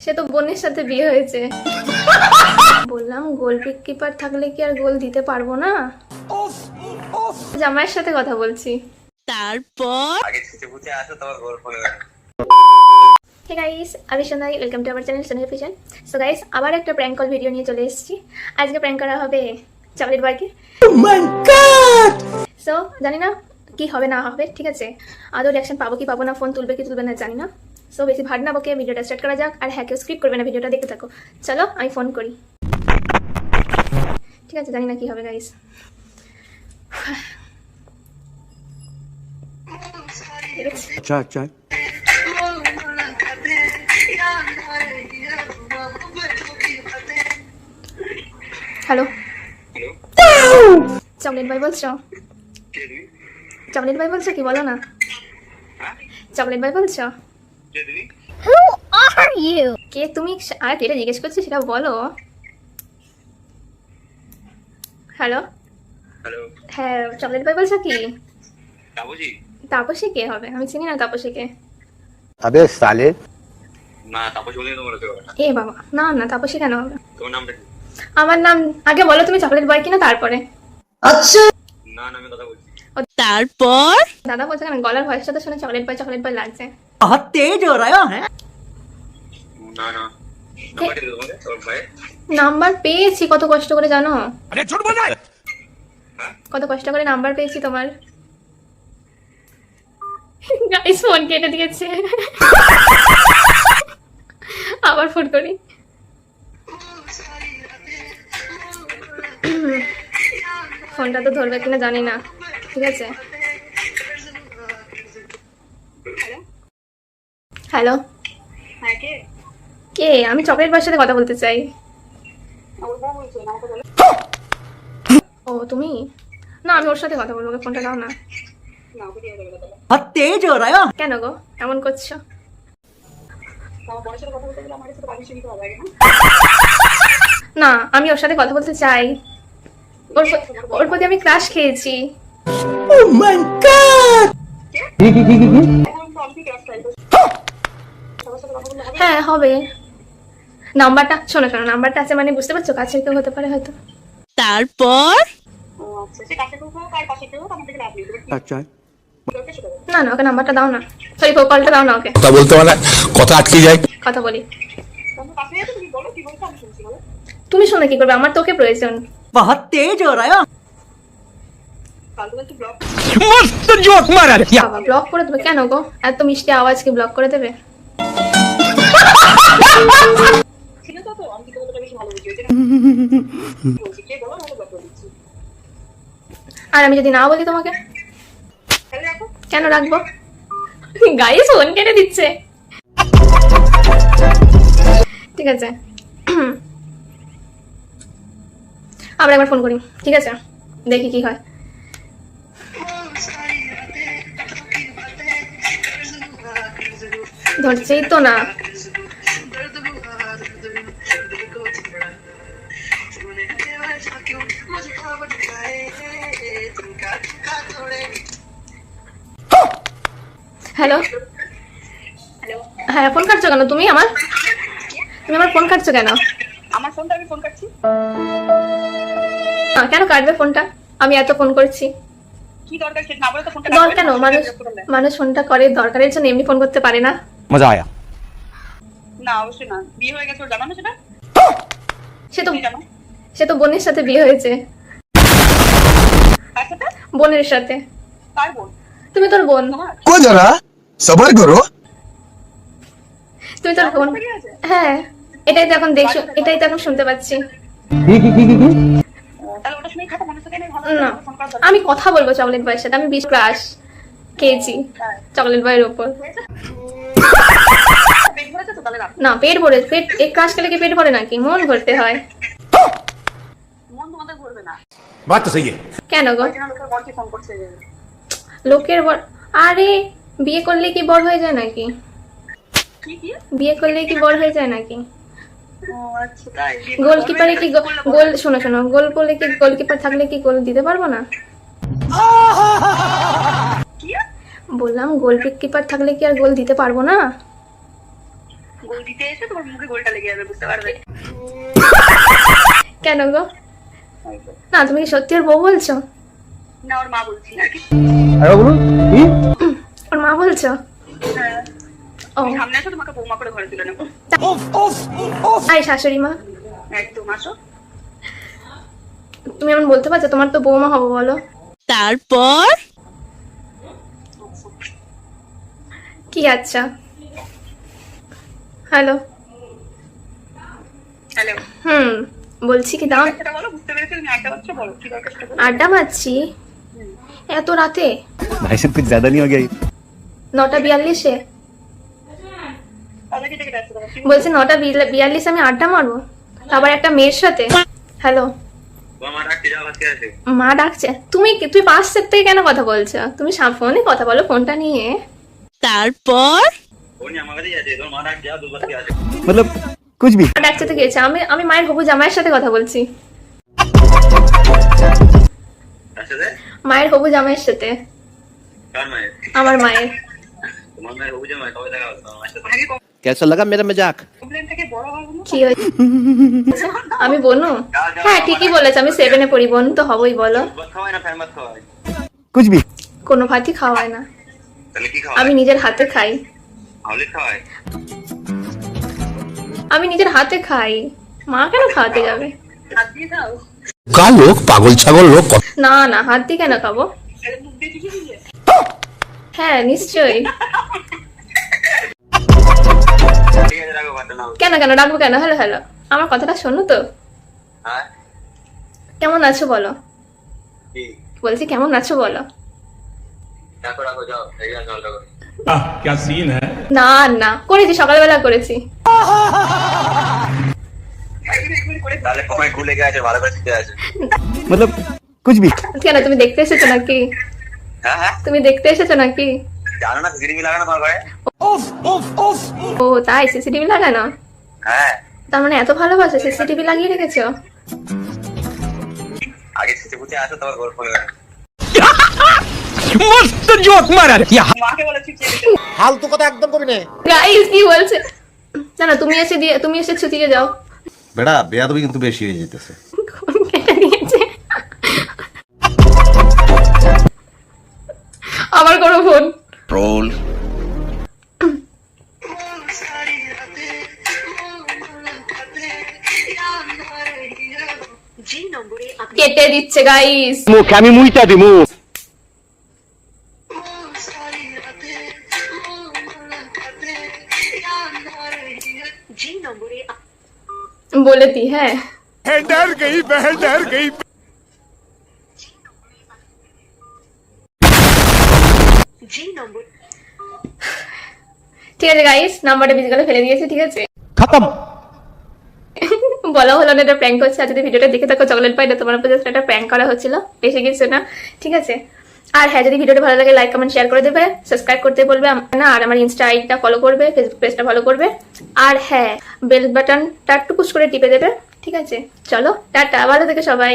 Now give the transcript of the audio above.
সে তো বোনের সাথে বিয়ে হয়েছে। বললাম গোল কিপার থাকলে কি আর গোল দিতে পারবো না? জামাইয়ের সাথে কথা বলছি। তারপর হে গাইস, আমি Sonai, welcome to our channel Sonai fashion. So guys, আবার একটা প্র্যাঙ্ক কল ভিডিও নিয়ে চলে এসেছি। আজকে প্র্যাঙ্ক করা হবে চকলেট বয়কে। সো জানি না কি হবে না হবে, ঠিক আছে? আদৌ রিয়াকশন পাবো কি পাবো না, ফোন তুলবে কি তুলবে না জানি না। সো বেশি ভাট না বকে ভিডিওটা স্টার্ট করা যাক। আর হ্যাঁ, কেউ স্ক্রিপ্ট করবে না, ভিডিওটা দেখতে থাকো। চলো আমি ফোন করি। ঠিক আছে, জানি না কি হবে গাইস। अच्छा अच्छा হ্যালো, চকলেট ভাই বলছো? চকলেট ভাই বলছো কি, বলো না। চকলেট ভাই বলছো? কে তুমি? আর কেটে জিজ্ঞেস করছি সেটা বলো। হ্যালো হ্যাঁ, চকলেট ভাই বলছো কি? তাপসী কে হবে? আমি চিনি না তাপসীকে। अबे साले না তাপস বলে তোমার কাছে কথা। এ বাবা, না না, তাপসী কেন হবে? তোমার নামটা কি? আমার নাম আগে বলো তুমি চকলেট বয় কিনা, তারপরে। না না আমি কথা বলছি। তারপর দাদা বলছে কেন? গলার ভয়েসটা তো শুনে চকলেট বয় লাগছে। बहुत तेज हो रहा है। না না নাম্বার দিও তোমাকে তোর ভাই। নাম্বার পেয়েছি কত কষ্ট করে, জানো? কত কষ্ট করে নাম্বার পেয়েছি তোমার। গাইস, ফোন কেটে দিয়েছে। আবার ফোন করি। ফোনটা তো ধরবে কিনা জানি না, ঠিক আছে। হ্যালো, কে? আমি চকলেট বয়ের সাথে কথা বলতে চাই। ও তুমি? না, আমি ওর সাথে কথা বলবো, ওকে ফোনটা দাও না। बहुत तेज हो रहा है। কেন গো এমন করছো? না, আমি ওর সাথে কথা বলতে চাই। ওর প্রতি আমি ক্রাশ খেয়েছি। Oh my god! হ্যাঁ হবে। নাম্বারটা শোনো শোনো, নাম্বারটা আছে মানে বুঝতে পারছো, কাছের কেউ হতে পারে হয়তো। তারপর अच्छा না না, ওকে নাম্বারটা দাও না। সরি, কলটা দাও না ওকে। কথা বলতে মানে কথা আটকে যায়। কথা বলি। তুমি শুনে কি করবে? আমার তোকে প্রয়োজন। बहुत तेज हो रहा है। मस्त जोक मारा रे। বাবা, ব্লক করে দেবে কেন গো? এত মিষ্টি আওয়াজ কি ব্লক করে দেবে? আর আমি যদি না বলি তোমাকে? কেন রাখবো? গাইস, ফোন কেটে দিচ্ছে। ঠিক আছে, আবার একবার ফোন করি, ঠিক আছে? দেখি কি হয়। ধরছেই তো না। হ্যালো, হ্যাঁ, ফোন কাটছো কেন তুমি আমার? তুমি আমার ফোন কাটছো কেন? আমার ফোনটা আমি ফোন কাটছি। কেন কাটবে ফোনটা? আমি এত ফোন করছি। কি দরকার সেটা না বলে তো ফোনটা দরকার কেন? মানুষ ফোনটা করে দরকারের জন্য, এমনি ফোন করতে পারে না। मजा आया না অবশ্যই না। বিয়ে হয়ে গেছে ওর, জানো না সেটা? জানো সে তো বোনের সাথে বিয়ে হয়েছে। কার সাথে? বোনের সাথে। কার বোন? তুমি তোর বোন। को जरा सबर करो। তুমি তোর বোন। হ্যাঁ, এটাই তো এখন দেখছো, এটাই তো এখন শুনতে পাচ্ছি। তাহলে ওটা শুনেই খাতা, মানুষকে নেই ভালো না, ফোন করা দরকার। আমি কথা বলবো চকলেট বয়ের সাথে। আমি 20 ক্রাশ খেয়েছি চকলেট বয়ের উপর। পেট ভরেছে তো তাহলে রাখ। না, পেট ভরে? পেট এক ক্রাশ খেলে কি পেট ভরে নাকি? মন ভরতে হয়। মন তোমাদের ভরবে না। बात तो सही है। কেন গো? ওই জন্য লোকের বরকে ফোন করছে। লোকের বর? আরে বিয়ে করলে কি বর হয়ে যায় নাকি? কি কি? বিয়ে করলে কি বর হয়ে যায় নাকি? ও আচ্ছা তাই। গোলকিপারে কি গোল? শোনো শোনো, গোল করলে কি, গোলকিপার থাকলে কি গোল দিতে পারবো না? কি? বললাম গোল কিপার থাকলে কি আর গোল দিতে পারবো না? গোল দিতে এসে তোমার মুখে গোলটা লেগে যাবে, বুঝতে পারবে। কেন গো? না তুমি কি সত্যি ওর বউ বলছো? না, ওর মা বলছি আর কি। ওর মা বলছো? হ্যাঁ, ও তুমি সামনে আসো, তোমাকে বৌমা করে ঘরে তুলে নেবো। আই শাশুড়ি মা, একদম আসো। তুমি এমন বলতে পারছো? তোমার তো বৌমা হবো, বলো। তারপর কি আচ্ছা? হ্যালো। হ্যালো, বলছি কি দাম সেটা বলো, বুঝতে পেরেছো? তুমি একটা বাচ্চা বলো, কি দরকার সেটা বলো। আড্ডা মারছি এত রাতে, भाई साहब कुछ ज्यादा नहीं हो गया ये? 9:42-এ। তাহলে কি থেকে যাচ্ছে তোমার? বলছি 9:42 আমি আড্ডা মারবো, আবার একটা মেয়ের সাথে। হ্যালো, তোমার মা ডাকতে যাও, আজকে আছে। মা ডাকছে। তুই পাশ থেকে কেন কথা বলছো? তুমি ফোনে কথা বলো, ফোনটা নিয়ে। তারপর ফোনই আমার কাছেই আছে, তোমার মা ডাকতে যাও, দুবার কি আছে। मतलब कुछ भी। মা ডাকছে তো গেছে, আমি মায়ের হবু জামাইয়ের সাথে কথা বলছি। তার সাথে? মায়ের হবু জামাইয়ের সাথে। কার মায়ের? আমার মায়ের। তোমার মায়ের অভিযোগ হয়, কবে দেখা হলো তোমার মায়ের সাথে? আগে कैसा लगा मेरा मजाक? কমপ্লেন থেকে বড় হবে না। কি হয়েছে? আমি বনু? হ্যাঁ ঠিকই বলেছ, আমি 7-এ পড়ি, বোন তো হবই। বলো। ভাত খাওয়াই না, ফ্যান ভাত খাওয়াই? कुछ भी। কোনো ভাতই খাওয়ায় না, তাহলে কি আমি খাওয়াই? নিজের হাতে খাই। হাওলি খাওয়াই? আমি নিজের হাতে খাই, মা কেন খাওয়াতে যাবে? হাত দিয়ে দাও, का लोग पागल छागल लोग না না, হাত দিয়ে কেন খাবো? এটা মুখ দিয়ে টিকে দিয়ে। হ্যাঁ নিশ্চয়ই। ঠিক আছে, রাখো, ভাতটা নাও। কেন ডাকবো কেন? হ্যালো হ্যালো, আমার কথাটা শোনো তো। হ্যাঁ, কেমন আছো বলো? কি? বলছি কেমন আছো বলো। রাখো রাখো, যাও, এই যাও, জল রাখো। क्या सीन है? না না, করেছি, সকালবেলা করেছি। একবার করে তাহলে কমায় খুলে গেছে, ভালো করে শিখে আছে। मतलब कुछ भी। কেন তুমি দেখতে এসেছো নাকি? হ্যাঁ হ্যাঁ, তুমি দেখতে এসেছো নাকি? জানো না সিসিটিভি লাগানো তোমার ঘরে? ও তাই, সিসিটিভি লাগানো? হ্যাঁ, তার মানে এত ভালোবাসো, সিসিটিভি লাগিয়ে রেখেছো? আগে সিসি বুঝে আসো, তোমার ঘর ফোন করে। मस्त जोक मारा रे। या মাকে বলে চুপচাপ দিতে। फालतू কথা একদম করবি না। গাইস কি বলছে? না না, তুমি এসে ছুটিয়ে যাও। বেটা বেয়াদবি কিন্তু বেশি হয়ে যেতেছে। ফোন কেটে নিয়েছে। আবার করো ফোন। রোল কেটে দিচ্ছে গাইস। মুখ আমি মুইটা দিমু। বলে দি হ্যাঁ। डर गई बहन, डर गई। ঠিক আছে গাইস, নাম্বারটা বিজগালে ফেলে দিয়েছি, ঠিক আছে? खत्म। বলা হলো না এটা প্র্যাঙ্ক হচ্ছে। আর যদি ভিডিওটা দেখে থাকো চকলেট পাই না, তোমার উপর জাস্ট একটা প্র্যাঙ্ক করা হচ্ছিল, বেশি কিছু না, ঠিক আছে? আর হ্যাঁ, যদি ভিডিওটা ভালো লাগে লাইক কমেন্ট শেয়ার করে দেবে, সাবস্ক্রাইব করতে বলবে না, আর আমার ইনস্টা আইডিটা ফলো করবে, ফেসবুক পেজটা ফলো করবে, আর হ্যাঁ বেল বাটনটা একটু পুশ করে টিপে দেবে, ঠিক আছে? চলো টাটা, ভালো থেকে সবাই।